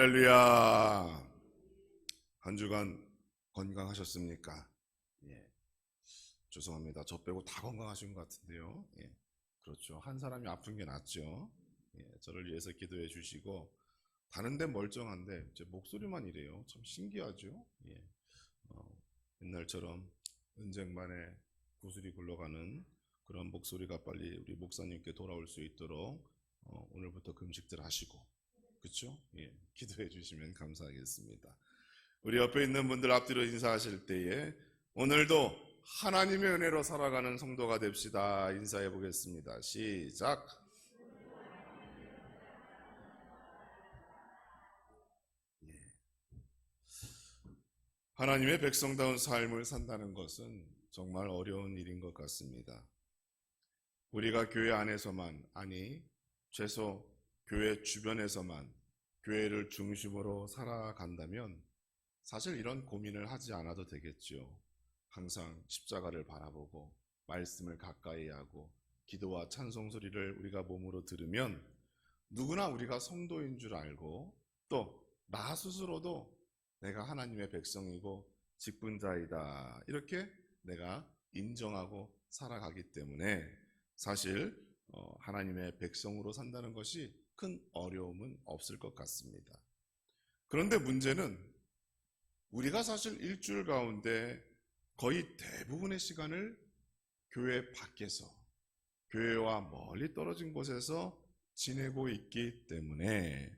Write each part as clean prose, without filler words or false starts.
할렐루야. 한 주간 건강하셨습니까? 예. 죄송합니다. 저 빼고 다 건강하신 것 같은데요. 예. 그렇죠. 한 사람이 아픈 게 낫죠. 예. 저를 위해서 기도해 주시고, 다른 데 멀쩡한데 제 목소리만 이래요. 참 신기하죠. 예. 옛날처럼 은쟁반에 구슬이 굴러가는 그런 목소리가 빨리 우리 목사님께 돌아올 수 있도록 오늘부터 금식들 하시고, 그렇죠? 예, 기도해 주시면 감사하겠습니다. 우리 옆에 있는 분들 앞뒤로 인사하실 때에 오늘도 하나님의 은혜로 살아가는 성도가 됩시다. 인사해 보겠습니다. 시작. 예. 하나님의 백성다운 삶을 산다는 것은 정말 어려운 일인 것 같습니다. 우리가 교회 안에서만, 아니 최소 교회 주변에서만 교회를 중심으로 살아간다면 사실 이런 고민을 하지 않아도 되겠죠. 항상 십자가를 바라보고 말씀을 가까이 하고 기도와 찬송 소리를 우리가 몸으로 들으면 누구나 우리가 성도인 줄 알고, 또 나 스스로도 내가 하나님의 백성이고 직분자이다, 이렇게 내가 인정하고 살아가기 때문에 사실 하나님의 백성으로 산다는 것이 큰 어려움은 없을 것 같습니다. 그런데 문제는 우리가 사실 일주일 가운데 거의 대부분의 시간을 교회 밖에서, 교회와 멀리 떨어진 곳에서 지내고 있기 때문에,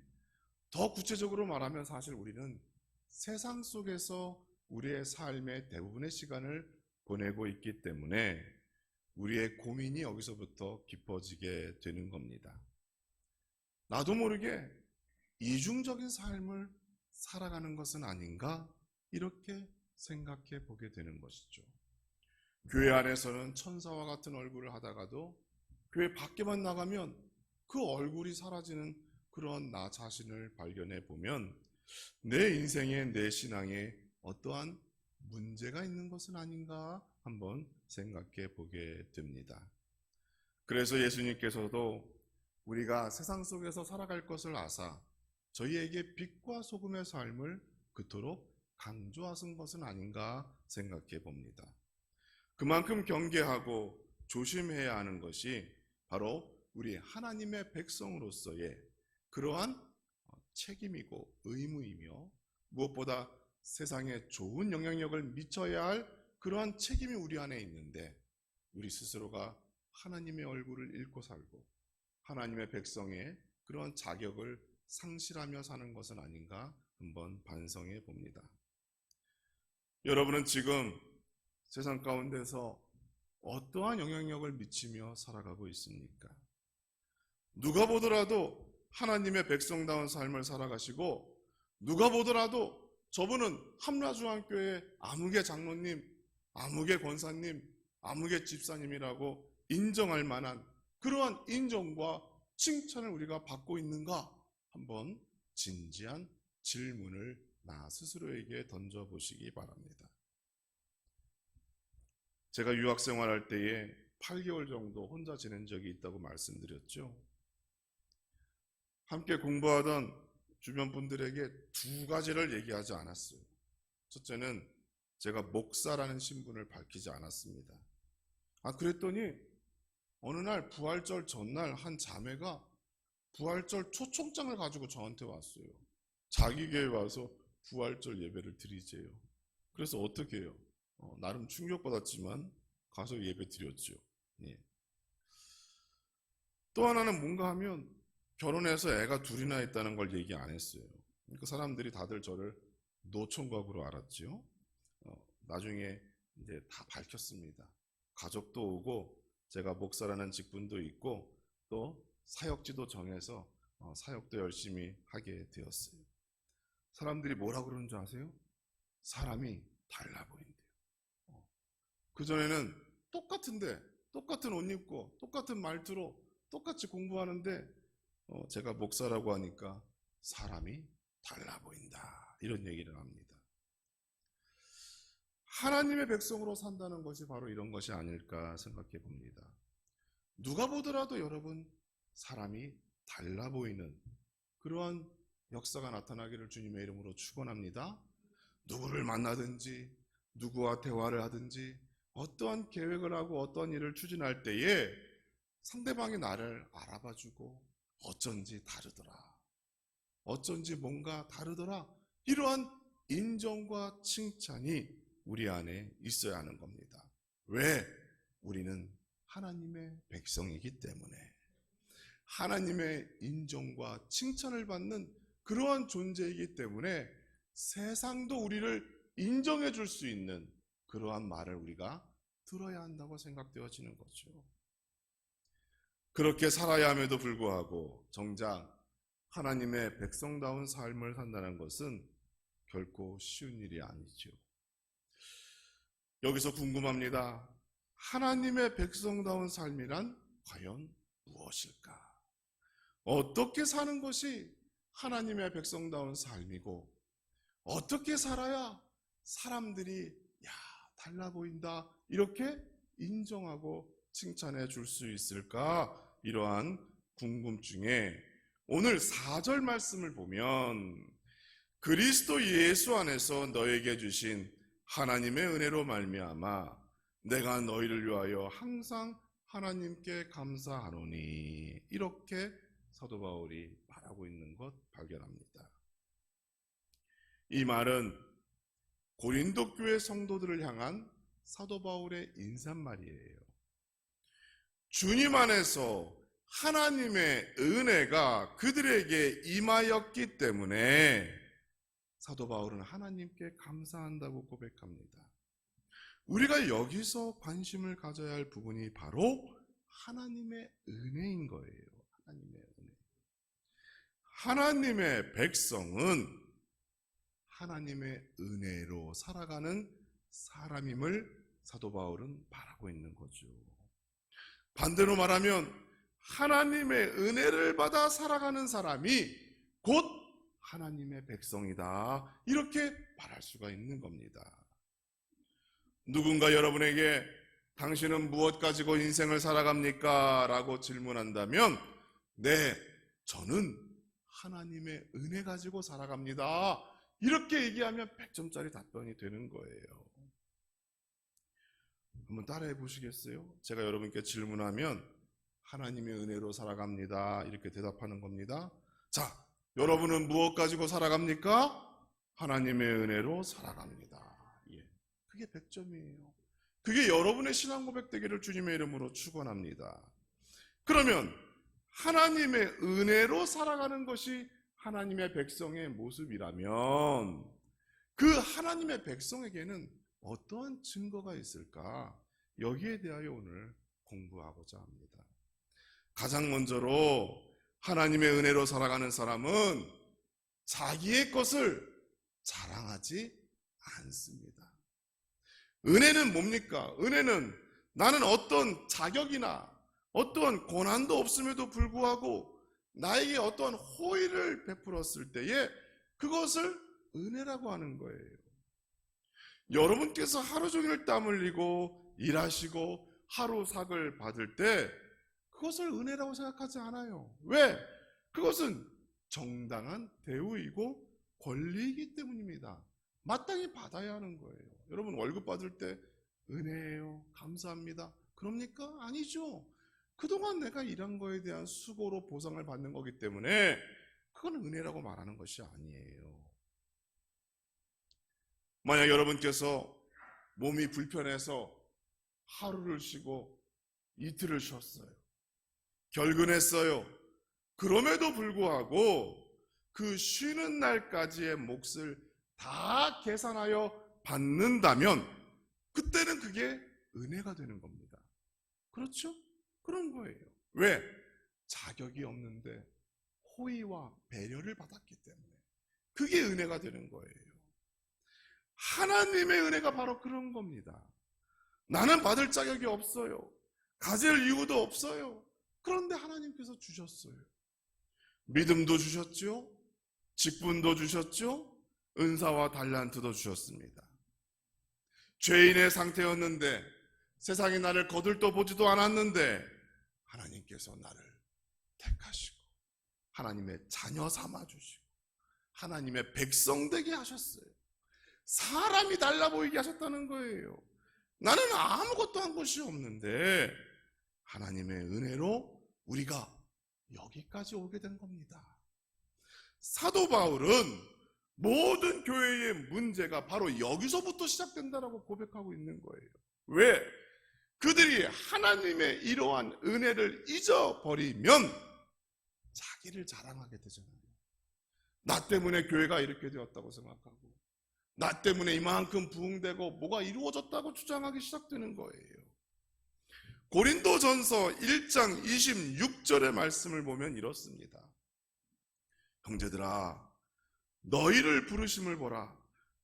더 구체적으로 말하면 사실 우리는 세상 속에서 우리의 삶의 대부분의 시간을 보내고 있기 때문에 우리의 고민이 여기서부터 깊어지게 되는 겁니다. 나도 모르게 이중적인 삶을 살아가는 것은 아닌가, 이렇게 생각해 보게 되는 것이죠. 교회 안에서는 천사와 같은 얼굴을 하다가도 교회 밖에만 나가면 그 얼굴이 사라지는 그런 나 자신을 발견해 보면 내 인생에, 내 신앙에 어떠한 문제가 있는 것은 아닌가 한번 생각해 보게 됩니다. 그래서 예수님께서도 우리가 세상 속에서 살아갈 것을 아사 저희에게 빛과 소금의 삶을 그토록 강조하신 것은 아닌가 생각해 봅니다. 그만큼 경계하고 조심해야 하는 것이 바로 우리 하나님의 백성으로서의 그러한 책임이고 의무이며, 무엇보다 세상에 좋은 영향력을 미쳐야 할 그러한 책임이 우리 안에 있는데, 우리 스스로가 하나님의 얼굴을 잃고 살고 하나님의 백성의 그러한 자격을 상실하며 사는 것은 아닌가 한번 반성해 봅니다. 여러분은 지금 세상 가운데서 어떠한 영향력을 미치며 살아가고 있습니까? 누가 보더라도 하나님의 백성다운 삶을 살아가시고, 누가 보더라도 저분은 함라중앙교회 아무개 장로님, 아무개 권사님, 아무개 집사님이라고 인정할 만한 그러한 인정과 칭찬을 우리가 받고 있는가, 한번 진지한 질문을 나 스스로에게 던져보시기 바랍니다. 제가 유학생활할 때에 8개월 정도 혼자 지낸 적이 있다고 말씀드렸죠. 함께 공부하던 주변 분들에게 두 가지를 얘기하지 않았어요. 첫째는 제가 목사라는 신분을 밝히지 않았습니다. 그랬더니 어느 날 부활절 전날 한 자매가 부활절 초청장을 가지고 저한테 왔어요. 자기 교회에 와서 부활절 예배를 드리재요. 그래서 어떻게 해요? 나름 충격받았지만 가서 예배 드렸죠. 예. 또 하나는 뭔가 하면 결혼해서 애가 둘이나 있다는 걸 얘기 안 했어요. 그러니까 사람들이 다들 저를 노총각으로 알았죠. 나중에 이제 다 밝혔습니다. 가족도 오고 제가 목사라는 직분도 있고 또 사역지도 정해서 사역도 열심히 하게 되었어요. 사람들이 뭐라 그러는 줄 아세요? 사람이 달라 보인대요. 그전에는 똑같은데, 똑같은 옷 입고 똑같은 말투로 똑같이 공부하는데 제가 목사라고 하니까 사람이 달라 보인다, 이런 얘기를 합니다. 하나님의 백성으로 산다는 것이 바로 이런 것이 아닐까 생각해 봅니다. 누가 보더라도 여러분 사람이 달라 보이는 그러한 역사가 나타나기를 주님의 이름으로 축원합니다. 누구를 만나든지 누구와 대화를 하든지 어떠한 계획을 하고 어떠한 일을 추진할 때에 상대방이 나를 알아봐주고 어쩐지 다르더라, 어쩐지 뭔가 다르더라, 이러한 인정과 칭찬이 우리 안에 있어야 하는 겁니다. 왜? 우리는 하나님의 백성이기 때문에. 하나님의 인정과 칭찬을 받는 그러한 존재이기 때문에 세상도 우리를 인정해 줄 수 있는 그러한 말을 우리가 들어야 한다고 생각되어지는 거죠. 그렇게 살아야 함에도 불구하고 정작 하나님의 백성다운 삶을 산다는 것은 결코 쉬운 일이 아니죠. 여기서 궁금합니다. 하나님의 백성다운 삶이란 과연 무엇일까? 어떻게 사는 것이 하나님의 백성다운 삶이고, 어떻게 살아야 사람들이 야, 달라 보인다 이렇게 인정하고 칭찬해 줄 수 있을까? 이러한 궁금증에 오늘 4절 말씀을 보면 그리스도 예수 안에서 너에게 주신 하나님의 은혜로 말미암아 내가 너희를 위하여 항상 하나님께 감사하노니, 이렇게 사도 바울이 말하고 있는 것 발견합니다. 이 말은 고린도 교회 성도들을 향한 사도 바울의 인사말이에요. 주님 안에서 하나님의 은혜가 그들에게 임하였기 때문에 사도 바울은 하나님께 감사한다고 고백합니다. 우리가 여기서 관심을 가져야 할 부분이 바로 하나님의 은혜인 거예요. 하나님의 은혜. 하나님의 백성은 하나님의 은혜로 살아가는 사람임을 사도 바울은 말하고 있는 거죠. 반대로 말하면 하나님의 은혜를 받아 살아가는 사람이 곧 하나님의 백성이다, 이렇게 말할 수가 있는 겁니다. 누군가 여러분에게 당신은 무엇 가지고 인생을 살아갑니까? 라고 질문한다면 네, 저는 하나님의 은혜 가지고 살아갑니다, 이렇게 얘기하면 100점짜리 답변이 되는 거예요. 한번 따라해 보시겠어요? 제가 여러분께 질문하면 하나님의 은혜로 살아갑니다, 이렇게 대답하는 겁니다. 자, 여러분은 무엇 가지고 살아갑니까? 하나님의 은혜로 살아갑니다. 예, 그게 100점이에요. 그게 여러분의 신앙 고백 되기를 주님의 이름으로 축원합니다. 그러면 하나님의 은혜로 살아가는 것이 하나님의 백성의 모습이라면 그 하나님의 백성에게는 어떠한 증거가 있을까? 여기에 대하여 오늘 공부하고자 합니다. 가장 먼저로 하나님의 은혜로 살아가는 사람은 자기의 것을 자랑하지 않습니다. 은혜는 뭡니까? 은혜는 나는 어떤 자격이나 어떠한 고난도 없음에도 불구하고 나에게 어떠한 호의를 베풀었을 때에 그것을 은혜라고 하는 거예요. 여러분께서 하루 종일 땀 흘리고 일하시고 하루 삭을 받을 때 그것을 은혜라고 생각하지 않아요. 왜? 그것은 정당한 대우이고 권리이기 때문입니다. 마땅히 받아야 하는 거예요. 여러분 월급 받을 때 은혜예요, 감사합니다, 그럽니까? 아니죠. 그동안 내가 일한 거에 대한 수고로 보상을 받는 거기 때문에 그건 은혜라고 말하는 것이 아니에요. 만약 여러분께서 몸이 불편해서 하루를 쉬고 이틀을 쉬었어요. 결근했어요. 그럼에도 불구하고 그 쉬는 날까지의 몫을 다 계산하여 받는다면 그때는 그게 은혜가 되는 겁니다. 그렇죠? 그런 거예요. 왜? 자격이 없는데 호의와 배려를 받았기 때문에 그게 은혜가 되는 거예요. 하나님의 은혜가 바로 그런 겁니다. 나는 받을 자격이 없어요. 가질 이유도 없어요. 그런데 하나님께서 주셨어요. 믿음도 주셨죠. 직분도 주셨죠. 은사와 달란트도 주셨습니다. 죄인의 상태였는데 세상이 나를 거들떠 보지도 않았는데 하나님께서 나를 택하시고 하나님의 자녀 삼아 주시고 하나님의 백성 되게 하셨어요. 사람이 달라 보이게 하셨다는 거예요. 나는 아무것도 한 것이 없는데 하나님의 은혜로 우리가 여기까지 오게 된 겁니다. 사도 바울은 모든 교회의 문제가 바로 여기서부터 시작된다라고 고백하고 있는 거예요. 왜? 그들이 하나님의 이러한 은혜를 잊어버리면 자기를 자랑하게 되잖아요. 나 때문에 교회가 이렇게 되었다고 생각하고, 나 때문에 이만큼 부흥되고 뭐가 이루어졌다고 주장하기 시작되는 거예요. 고린도전서 1장 26절의 말씀을 보면 이렇습니다. 형제들아, 너희를 부르심을 보라.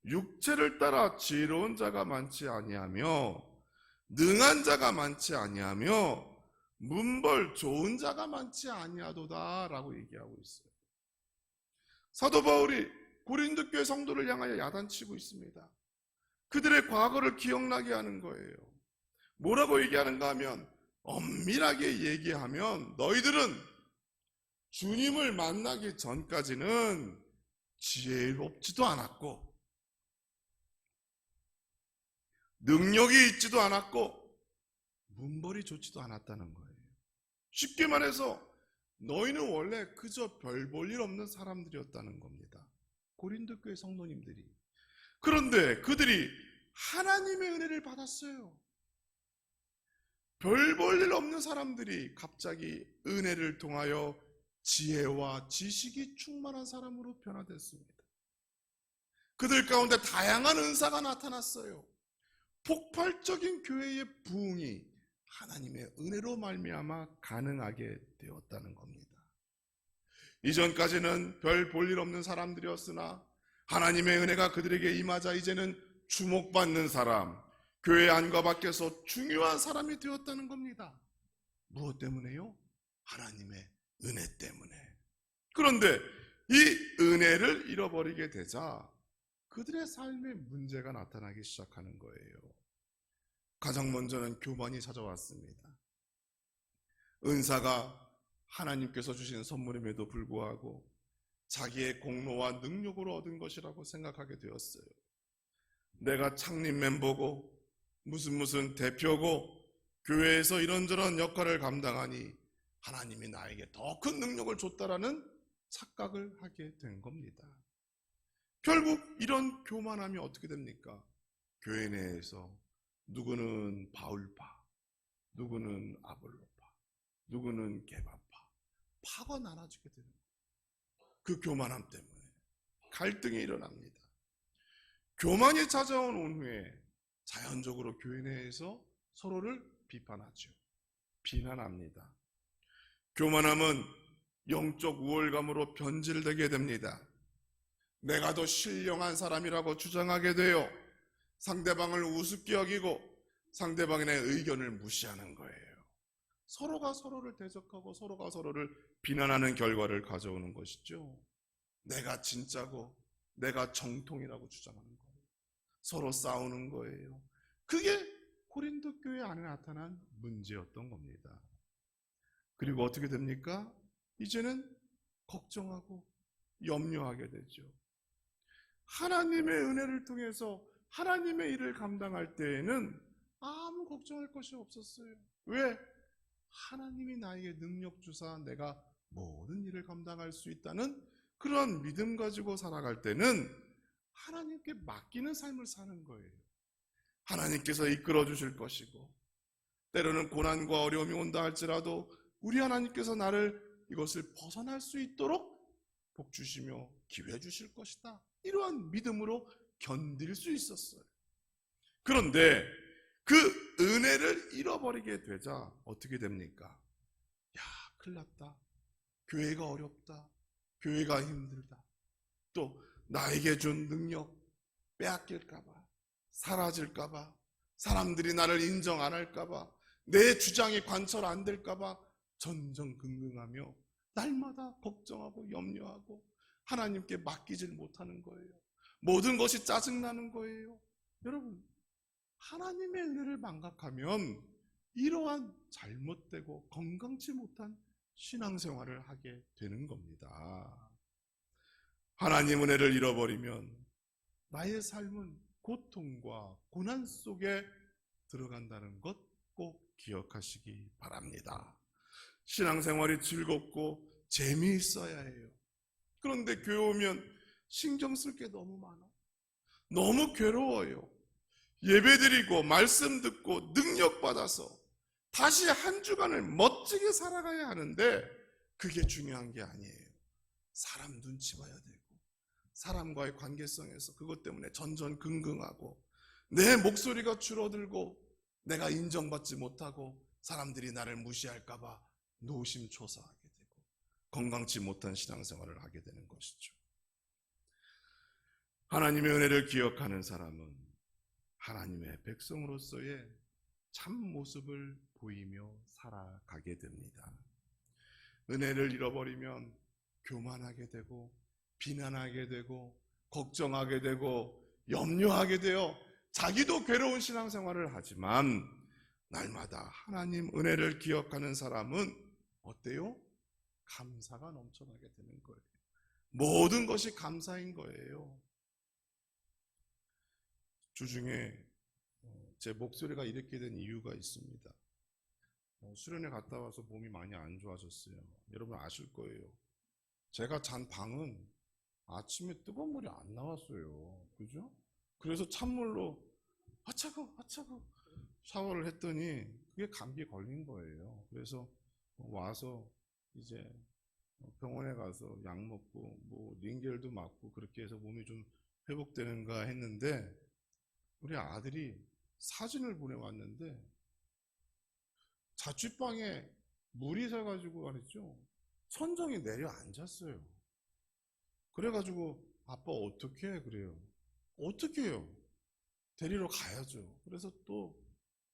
육체를 따라 지혜로운 자가 많지 아니하며 능한 자가 많지 아니하며 문벌 좋은 자가 많지 아니하도다 라고 얘기하고 있어요. 사도 바울이 고린도 교회 성도를 향하여 야단치고 있습니다. 그들의 과거를 기억나게 하는 거예요. 뭐라고 얘기하는가 하면, 엄밀하게 얘기하면 너희들은 주님을 만나기 전까지는 지혜롭지도 않았고 능력이 있지도 않았고 문벌이 좋지도 않았다는 거예요. 쉽게 말해서 너희는 원래 그저 별 볼 일 없는 사람들이었다는 겁니다. 고린도 교회 성도님들이. 그런데 그들이 하나님의 은혜를 받았어요. 별 볼 일 없는 사람들이 갑자기 은혜를 통하여 지혜와 지식이 충만한 사람으로 변화됐습니다. 그들 가운데 다양한 은사가 나타났어요. 폭발적인 교회의 부흥이 하나님의 은혜로 말미암아 가능하게 되었다는 겁니다. 이전까지는 별 볼 일 없는 사람들이었으나 하나님의 은혜가 그들에게 임하자 이제는 주목받는 사람, 교회 안과 밖에서 중요한 사람이 되었다는 겁니다. 무엇 때문에요? 하나님의 은혜 때문에. 그런데 이 은혜를 잃어버리게 되자 그들의 삶에 문제가 나타나기 시작하는 거예요. 가장 먼저는 교만이 찾아왔습니다. 은사가 하나님께서 주신 선물임에도 불구하고 자기의 공로와 능력으로 얻은 것이라고 생각하게 되었어요. 내가 창립 멤버고 무슨 대표고 교회에서 이런저런 역할을 감당하니 하나님이 나에게 더 큰 능력을 줬다라는 착각을 하게 된 겁니다. 결국 이런 교만함이 어떻게 됩니까? 교회 내에서 누구는 바울파, 누구는 아볼로파, 누구는 게바파, 파가 나눠지게 되는 거예요. 그 교만함 때문에 갈등이 일어납니다. 교만이 찾아온 후에 자연적으로 교회 내에서 서로를 비판하죠. 비난합니다. 교만함은 영적 우월감으로 변질되게 됩니다. 내가 더 신령한 사람이라고 주장하게 되어 상대방을 우습게 여기고 상대방의 의견을 무시하는 거예요. 서로가 서로를 대적하고 서로가 서로를 비난하는 결과를 가져오는 것이죠. 내가 진짜고 내가 정통이라고 주장하는 거예요. 서로 싸우는 거예요. 그게 고린도 교회 안에 나타난 문제였던 겁니다. 그리고 어떻게 됩니까? 이제는 걱정하고 염려하게 되죠. 하나님의 은혜를 통해서 하나님의 일을 감당할 때에는 아무 걱정할 것이 없었어요. 왜? 하나님이 나에게 능력 주사 내가 모든 일을 감당할 수 있다는 그런 믿음 가지고 살아갈 때는 하나님께 맡기는 삶을 사는 거예요. 하나님께서 이끌어 주실 것이고 때로는 고난과 어려움이 온다 할지라도 우리 하나님께서 나를 이것을 벗어날 수 있도록 복 주시며 기회 주실 것이다. 이러한 믿음으로 견딜 수 있었어요. 그런데 그 은혜를 잃어버리게 되자 어떻게 됩니까? 야, 큰일 났다. 교회가 어렵다. 교회가 힘들다. 또 나에게 준 능력 빼앗길까봐, 사라질까봐, 사람들이 나를 인정 안 할까봐, 내 주장이 관철 안 될까봐 전전긍긍하며 날마다 걱정하고 염려하고 하나님께 맡기질 못하는 거예요. 모든 것이 짜증나는 거예요. 여러분, 하나님의 은혜를 망각하면 이러한 잘못되고 건강치 못한 신앙생활을 하게 되는 겁니다. 하나님 은혜를 잃어버리면 나의 삶은 고통과 고난 속에 들어간다는 것 꼭 기억하시기 바랍니다. 신앙생활이 즐겁고 재미있어야 해요. 그런데 교회 오면 신경 쓸 게 너무 많아. 너무 괴로워요. 예배드리고 말씀 듣고 능력받아서 다시 한 주간을 멋지게 살아가야 하는데 그게 중요한 게 아니에요. 사람 눈치 봐야 되고 사람과의 관계성에서 그것 때문에 전전긍긍하고 내 목소리가 줄어들고 내가 인정받지 못하고 사람들이 나를 무시할까 봐 노심초사하게 되고 건강치 못한 신앙생활을 하게 되는 것이죠. 하나님의 은혜를 기억하는 사람은 하나님의 백성으로서의 참 모습을 보이며 살아가게 됩니다. 은혜를 잃어버리면 교만하게 되고 비난하게 되고 걱정하게 되고 염려하게 되어 자기도 괴로운 신앙생활을 하지만 날마다 하나님 은혜를 기억하는 사람은 어때요? 감사가 넘쳐나게 되는 거예요. 모든 것이 감사인 거예요. 주중에 제 목소리가 이렇게 된 이유가 있습니다. 수련회 갔다 와서 몸이 많이 안 좋아졌어요. 여러분 아실 거예요. 제가 잔 방은 아침에 뜨거운 물이 안 나왔어요. 그죠? 그래서 찬물로 아차고 샤워를 했더니 그게 감기에 걸린 거예요. 그래서 와서 이제 병원에 가서 약 먹고 뭐 링겔도 맞고 그렇게 해서 몸이 좀 회복되는가 했는데 우리 아들이 사진을 보내왔는데 자취방에 물이 새가지고 말했죠. 천정이 내려앉았어요. 그래가지고 아빠 어떻게 해? 그래요. 어떻게 해요? 데리러 가야죠. 그래서 또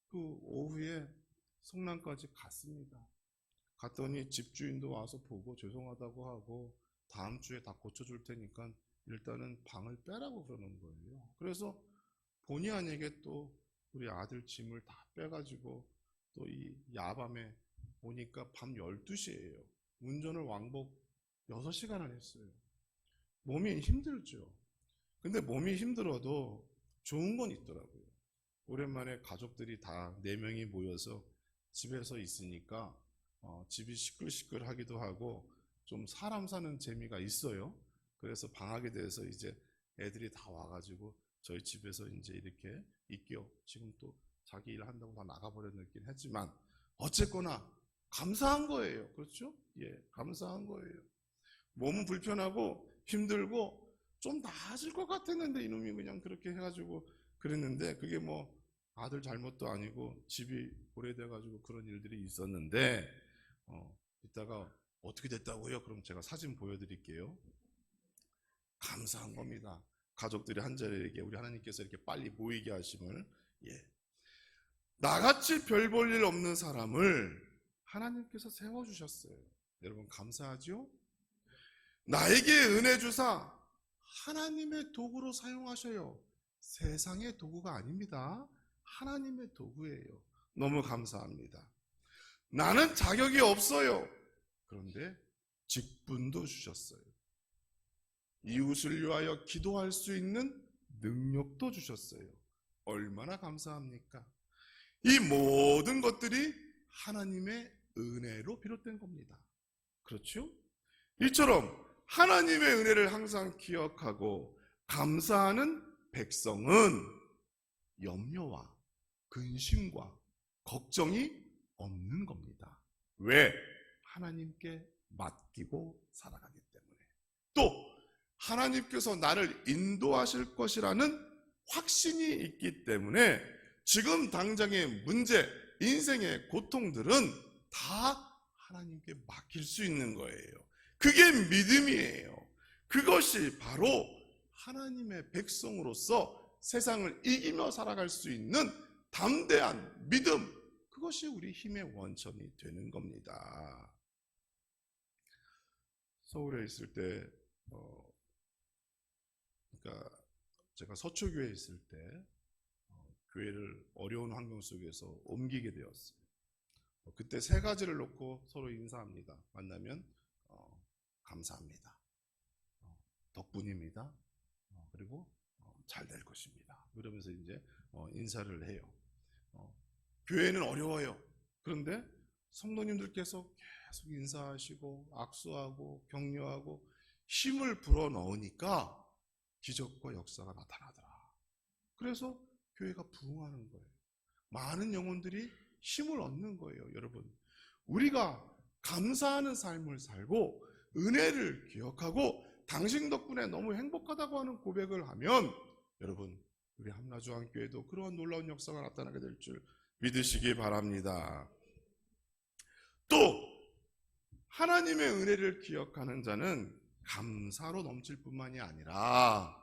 그 오후에 성남까지 갔습니다. 갔더니 집주인도 와서 보고 죄송하다고 하고 다음 주에 다 고쳐줄 테니까 일단은 방을 빼라고 그러는 거예요. 그래서 본의 아니게 또 우리 아들 짐을 다 빼가지고 또 이 야밤에 오니까 밤 12시예요. 운전을 왕복 6시간을 했어요. 몸이 힘들죠. 근데 몸이 힘들어도 좋은 건 있더라고요. 오랜만에 가족들이 다 4명이 모여서 집에서 있으니까 집이 시끌시끌하기도 하고 좀 사람 사는 재미가 있어요. 그래서 방학에 대해서 이제 애들이 다 와가지고 저희 집에서 이제 이렇게 있겨 지금 또 자기 일 한다고 다 나가버렸긴 했지만 어쨌거나 감사한 거예요. 그렇죠? 예, 감사한 거예요. 몸은 불편하고 힘들고 좀 나아질 것 같았는데 이놈이 그냥 그렇게 해가지고 그랬는데 그게 뭐 아들 잘못도 아니고 집이 오래돼가지고 그런 일들이 있었는데 이따가 어떻게 됐다고요? 그럼 제가 사진 보여드릴게요. 감사한 겁니다. 가족들이 한자리에 이렇게 우리 하나님께서 이렇게 빨리 모이게 하심을. 예. 나같이 별 볼 일 없는 사람을 하나님께서 세워주셨어요. 여러분 감사하죠? 나에게 은혜 주사 하나님의 도구로 사용하셔요. 세상의 도구가 아닙니다. 하나님의 도구예요. 너무 감사합니다. 나는 자격이 없어요. 그런데 직분도 주셨어요. 이웃을 위하여 기도할 수 있는 능력도 주셨어요. 얼마나 감사합니까? 이 모든 것들이 하나님의 은혜로 비롯된 겁니다. 그렇죠? 이처럼 하나님의 은혜를 항상 기억하고 감사하는 백성은 염려와 근심과 걱정이 없는 겁니다. 왜? 하나님께 맡기고 살아가기 때문에. 또 하나님께서 나를 인도하실 것이라는 확신이 있기 때문에 지금 당장의 문제, 인생의 고통들은 다 하나님께 맡길 수 있는 거예요. 그게 믿음이에요. 그것이 바로 하나님의 백성으로서 세상을 이기며 살아갈 수 있는 담대한 믿음, 그것이 우리 힘의 원천이 되는 겁니다. 서울에 있을 때, 그러니까 제가 서초교회에 있을 때 교회를 어려운 환경 속에서 옮기게 되었어요. 그때 3가지를 놓고 서로 인사합니다. 만나면 감사합니다. 덕분입니다. 그리고 잘 될 것입니다. 그러면서 이제 인사를 해요. 교회는 어려워요. 그런데 성도님들께서 계속 인사하시고 악수하고 격려하고 힘을 불어넣으니까 기적과 역사가 나타나더라. 그래서 교회가 부흥하는 거예요. 많은 영혼들이 힘을 얻는 거예요. 여러분, 우리가 감사하는 삶을 살고 은혜를 기억하고 당신 덕분에 너무 행복하다고 하는 고백을 하면 여러분, 우리 함나주안교회도 그러한 놀라운 역사가 나타나게 될 줄 믿으시기 바랍니다. 또 하나님의 은혜를 기억하는 자는 감사로 넘칠 뿐만이 아니라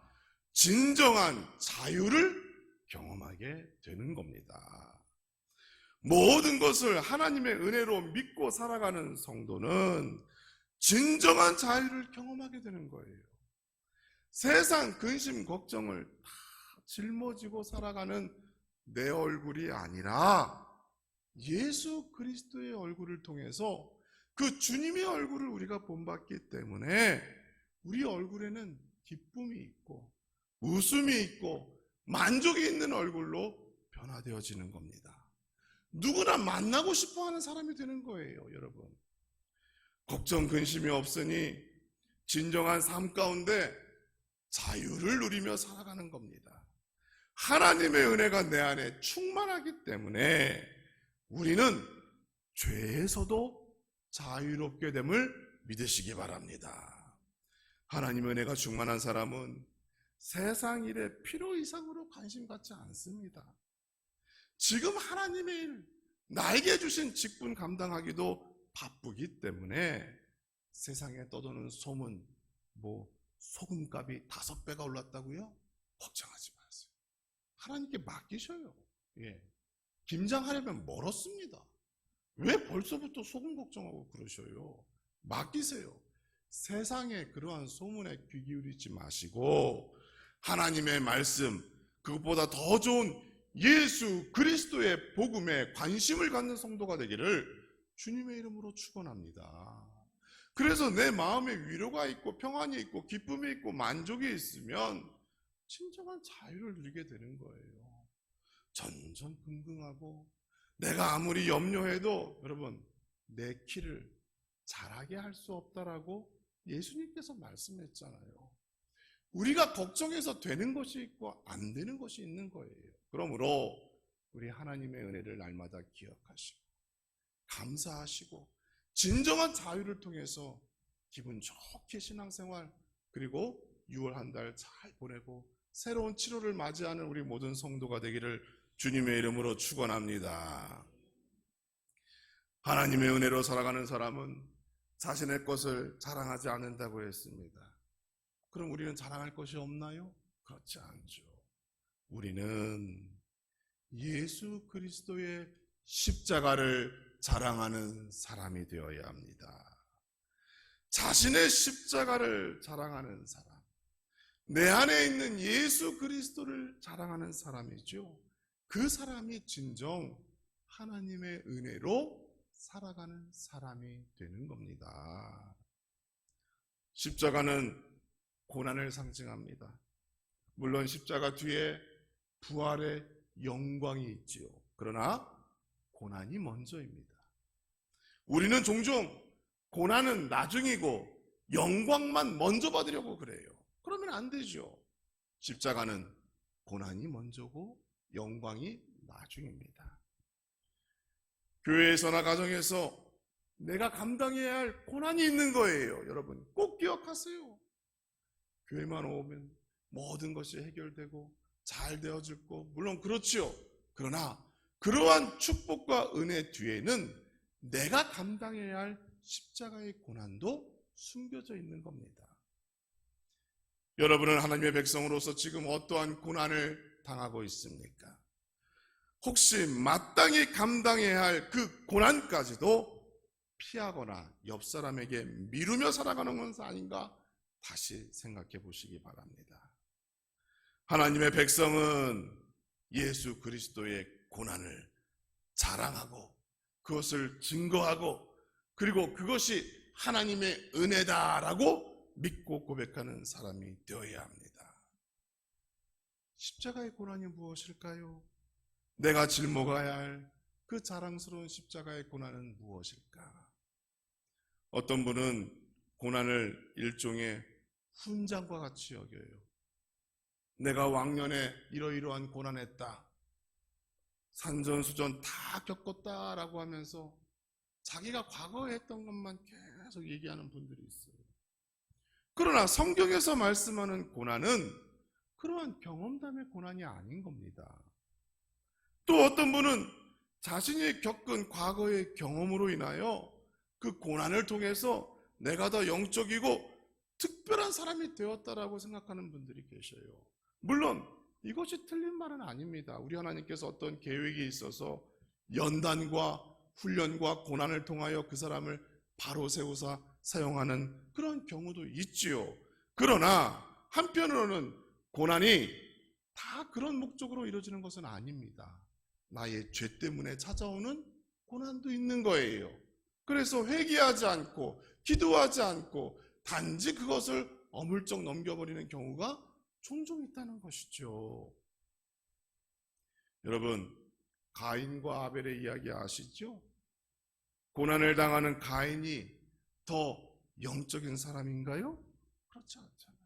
진정한 자유를 경험하게 되는 겁니다. 모든 것을 하나님의 은혜로 믿고 살아가는 성도는 진정한 자유를 경험하게 되는 거예요. 세상 근심 걱정을 다 짊어지고 살아가는 내 얼굴이 아니라 예수 그리스도의 얼굴을 통해서 그 주님의 얼굴을 우리가 본받기 때문에 우리 얼굴에는 기쁨이 있고 웃음이 있고 만족이 있는 얼굴로 변화되어지는 겁니다. 누구나 만나고 싶어하는 사람이 되는 거예요, 여러분. 걱정 근심이 없으니 진정한 삶 가운데 자유를 누리며 살아가는 겁니다. 하나님의 은혜가 내 안에 충만하기 때문에 우리는 죄에서도 자유롭게 됨을 믿으시기 바랍니다. 하나님의 은혜가 충만한 사람은 세상 일에 필요 이상으로 관심 갖지 않습니다. 지금 하나님의 일, 나에게 주신 직분 감당하기도 바쁘기 때문에 세상에 떠도는 소문, 소금값이 5배가 올랐다고요? 걱정하지 마세요. 하나님께 맡기셔요. 김장하려면 멀었습니다. 왜 벌써부터 소금 걱정하고 그러셔요? 맡기세요. 세상에 그러한 소문에 귀 기울이지 마시고 하나님의 말씀, 그것보다 더 좋은 예수 그리스도의 복음에 관심을 갖는 성도가 되기를 주님의 이름으로 축원합니다. 그래서 내 마음에 위로가 있고 평안이 있고 기쁨이 있고 만족이 있으면 진정한 자유를 누리게 되는 거예요. 전전긍긍하고 내가 아무리 염려해도 여러분 내 키를 자라게 할 수 없다라고 예수님께서 말씀했잖아요. 우리가 걱정해서 되는 것이 있고 안 되는 것이 있는 거예요. 그러므로 우리 하나님의 은혜를 날마다 기억하시고 감사하시고 진정한 자유를 통해서 기분 좋게 신앙생활 그리고 6월 한 달 잘 보내고 새로운 7월을 맞이하는 우리 모든 성도가 되기를 주님의 이름으로 축원합니다. 하나님의 은혜로 살아가는 사람은 자신의 것을 자랑하지 않는다고 했습니다. 그럼 우리는 자랑할 것이 없나요? 그렇지 않죠. 우리는 예수 그리스도의 십자가를 자랑하는 사람이 되어야 합니다. 자신의 십자가를 자랑하는 사람, 내 안에 있는 예수 그리스도를 자랑하는 사람이죠. 그 사람이 진정 하나님의 은혜로 살아가는 사람이 되는 겁니다. 십자가는 고난을 상징합니다. 물론 십자가 뒤에 부활의 영광이 있지요. 그러나 고난이 먼저입니다. 우리는 종종 고난은 나중이고 영광만 먼저 받으려고 그래요. 그러면 안 되죠. 십자가는 고난이 먼저고 영광이 나중입니다. 교회에서나 가정에서 내가 감당해야 할 고난이 있는 거예요. 여러분 꼭 기억하세요. 교회만 오면 모든 것이 해결되고 잘 되어질 거 물론 그렇지요. 그러나 그러한 축복과 은혜 뒤에는 내가 감당해야 할 십자가의 고난도 숨겨져 있는 겁니다. 여러분은 하나님의 백성으로서 지금 어떠한 고난을 당하고 있습니까? 혹시 마땅히 감당해야 할 그 고난까지도 피하거나 옆 사람에게 미루며 살아가는 것은 아닌가 다시 생각해 보시기 바랍니다. 하나님의 백성은 예수 그리스도의 고난을 자랑하고 그것을 증거하고 그리고 그것이 하나님의 은혜다라고 믿고 고백하는 사람이 되어야 합니다. 십자가의 고난이 무엇일까요? 내가 짊어가야 할 그 자랑스러운 십자가의 고난은 무엇일까? 어떤 분은 고난을 일종의 훈장과 같이 여겨요. 내가 왕년에 이러이러한 고난했다, 산전수전 다 겪었다라고 하면서 자기가 과거에 했던 것만 계속 얘기하는 분들이 있어요. 그러나 성경에서 말씀하는 고난은 그러한 경험담의 고난이 아닌 겁니다. 또 어떤 분은 자신이 겪은 과거의 경험으로 인하여 그 고난을 통해서 내가 더 영적이고 특별한 사람이 되었다라고 생각하는 분들이 계셔요. 물론 이것이 틀린 말은 아닙니다. 우리 하나님께서 어떤 계획이 있어서 연단과 훈련과 고난을 통하여 그 사람을 바로 세우사 사용하는 그런 경우도 있지요. 그러나 한편으로는 고난이 다 그런 목적으로 이루어지는 것은 아닙니다. 나의 죄 때문에 찾아오는 고난도 있는 거예요. 그래서 회개하지 않고 기도하지 않고 단지 그것을 어물쩍 넘겨버리는 경우가 종종 있다는 것이죠. 여러분, 가인과 아벨의 이야기 아시죠? 고난을 당하는 가인이 더 영적인 사람인가요? 그렇지 않잖아요.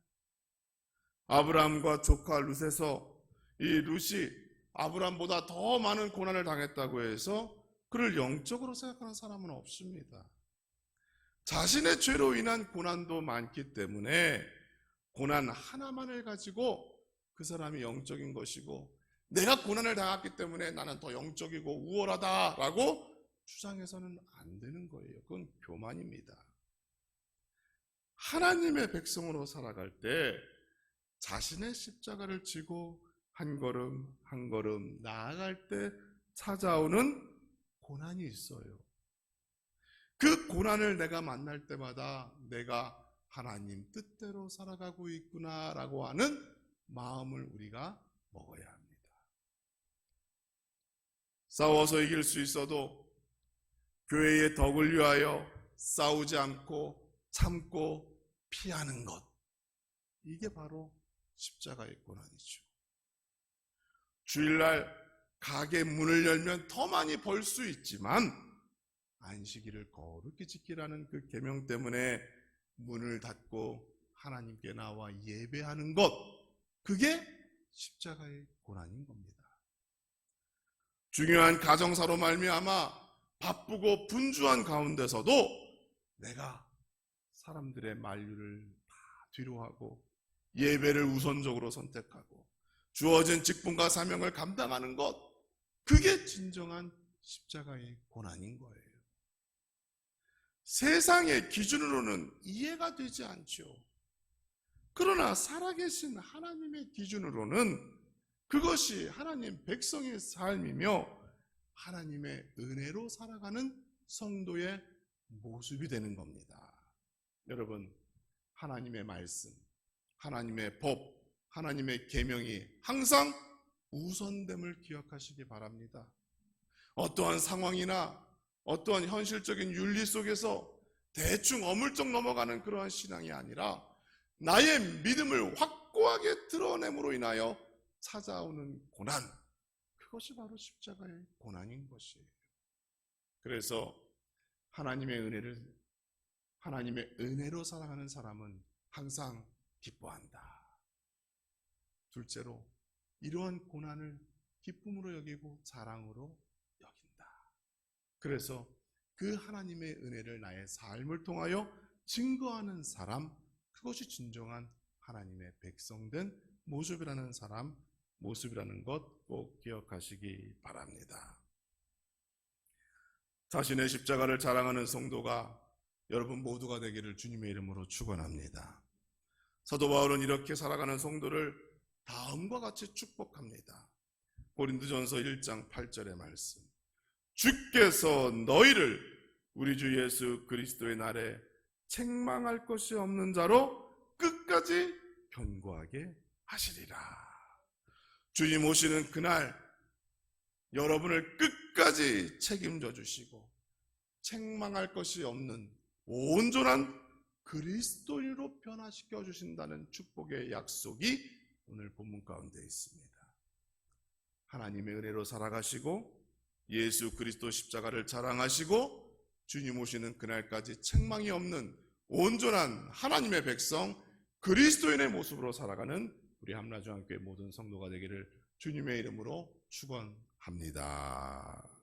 아브라함과 조카 룻에서 이 룻이 아브라함보다 더 많은 고난을 당했다고 해서 그를 영적으로 생각하는 사람은 없습니다. 자신의 죄로 인한 고난도 많기 때문에 고난 하나만을 가지고 그 사람이 영적인 것이고 내가 고난을 당했기 때문에 나는 더 영적이고 우월하다라고 주장해서는 안 되는 거예요. 그건 교만입니다. 하나님의 백성으로 살아갈 때 자신의 십자가를 지고 한 걸음 한 걸음 나아갈 때 찾아오는 고난이 있어요. 그 고난을 내가 만날 때마다 내가 하나님 뜻대로 살아가고 있구나라고 하는 마음을 우리가 먹어야 합니다. 싸워서 이길 수 있어도 교회의 덕을 위하여 싸우지 않고 참고 피하는 것, 이게 바로 십자가의 고난이죠. 주일날 가게 문을 열면 더 많이 벌 수 있지만 안식일을 거룩히 지키라는 그 계명 때문에 문을 닫고 하나님께 나와 예배하는 것, 그게 십자가의 고난인 겁니다. 중요한 가정사로 말미암아 바쁘고 분주한 가운데서도 내가 사람들의 만류를 다 뒤로하고 예배를 우선적으로 선택하고 주어진 직분과 사명을 감당하는 것, 그게 진정한 십자가의 고난인 거예요. 세상의 기준으로는 이해가 되지 않죠. 그러나 살아계신 하나님의 기준으로는 그것이 하나님 백성의 삶이며 하나님의 은혜로 살아가는 성도의 모습이 되는 겁니다. 여러분, 하나님의 말씀, 하나님의 법, 하나님의 계명이 항상 우선됨을 기억하시기 바랍니다. 어떠한 상황이나 어떠한 현실적인 윤리 속에서 대충 어물쩍 넘어가는 그러한 신앙이 아니라 나의 믿음을 확고하게 드러냄으로 인하여 찾아오는 고난, 그것이 바로 십자가의 고난인 것이에요. 그래서 하나님의 은혜로 살아가는 사람은 항상 기뻐한다. 둘째로, 이러한 고난을 기쁨으로 여기고 자랑으로 여긴다. 그래서 그 하나님의 은혜를 나의 삶을 통하여 증거하는 사람, 그것이 진정한 하나님의 백성된 모습이라는 사람, 모습이라는 것 꼭 기억하시기 바랍니다. 자신의 십자가를 자랑하는 성도가 여러분 모두가 되기를 주님의 이름으로 축원합니다. 사도 바울은 이렇게 살아가는 성도를 다음과 같이 축복합니다. 고린도전서 1장 8절의 말씀. 주께서 너희를 우리 주 예수 그리스도의 날에 책망할 것이 없는 자로 끝까지 견고하게 하시리라. 주님 오시는 그날 여러분을 끝까지 책임져 주시고 책망할 것이 없는 온전한 그리스도인으로 변화시켜 주신다는 축복의 약속이 오늘 본문 가운데 있습니다. 하나님의 은혜로 살아가시고 예수 그리스도 십자가를 자랑하시고 주님 오시는 그날까지 책망이 없는 온전한 하나님의 백성 그리스도인의 모습으로 살아가는 우리 함라중앙교회 모든 성도가 되기를 주님의 이름으로 축원합니다.